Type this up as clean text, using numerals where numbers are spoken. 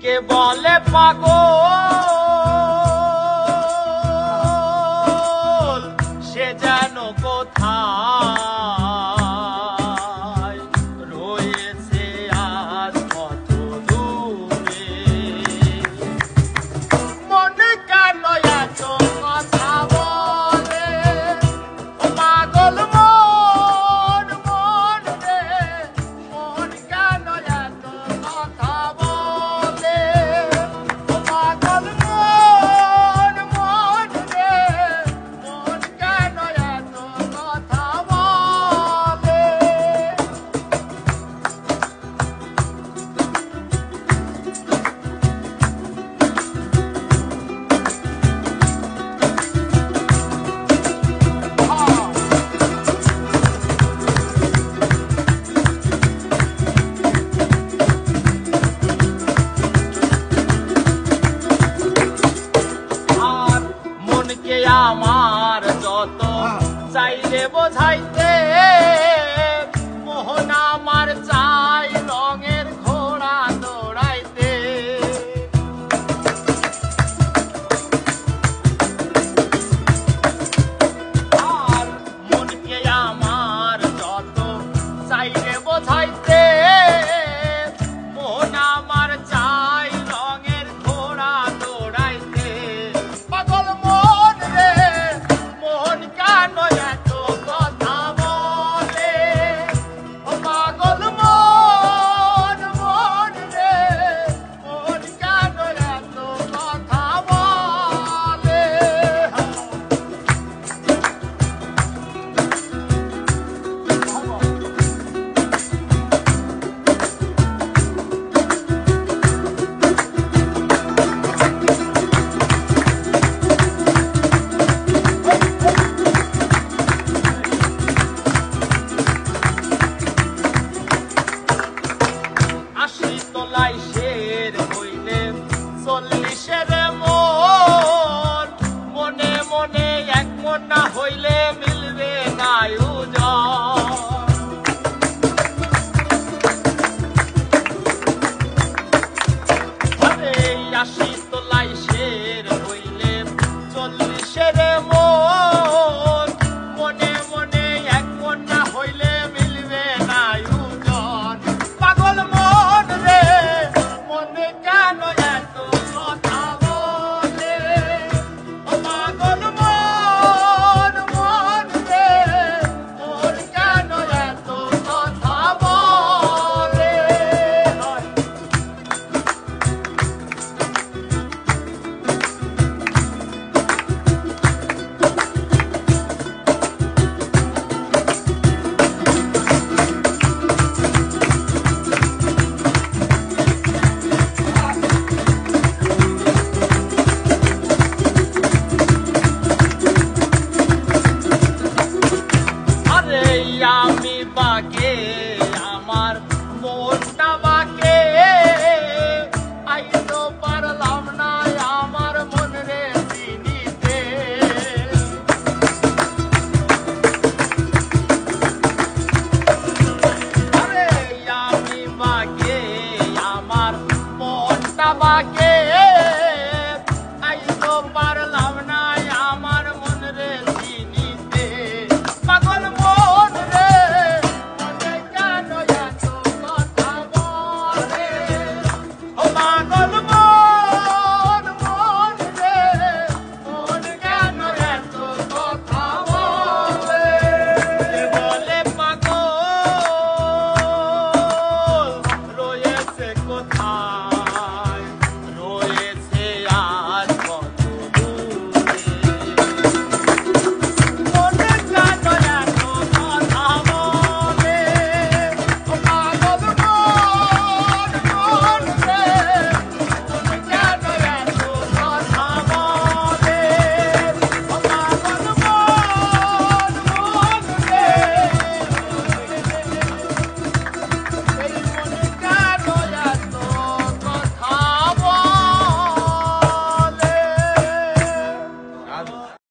কে বলে পাগল সে যেন কোথায় রয়েছে আজ কত দূরে। মন কেন এত কথা বলে ও পাগল মন মন রে, মন কেন এত কথা বলে ও পাগল মন মন রে, মন কেন এত কথা বলে। আর মনকে আমার যত চাইলে বোঝাইতে, মোহন আমার চাই রঙের ঘোড়া দৌড়াইতে। আর মনকে আমার যত চাইলে বোঝাইতে, মোহন আমার চাই রঙের ঘোড়া দৌড়াইতে। পাগল মন রে, মন কেন এত কথা বলে ও পাগল মন মন রে, মন কেন এত কথা বলে। আশি তলায় শের হইলে 40-এর মন, মনে মনে এক মন না হইলে মিলবে না ওজন। আরে 80 তলায় শের হইলে 40-এর মন, মনে মনে এক মন না হইলে মিলবে না ওজন। পাগল মন রে, মনে কেন এত কথা বলে ও পাগল মন মন রে, মন কেন এত কথা বলে। আরে আমি বাকে আমার মনটা বাকে, আইতো পারলাম না আমার মন রে চিনিতে। আরে আমি বাকে আমার মনটা বাকে,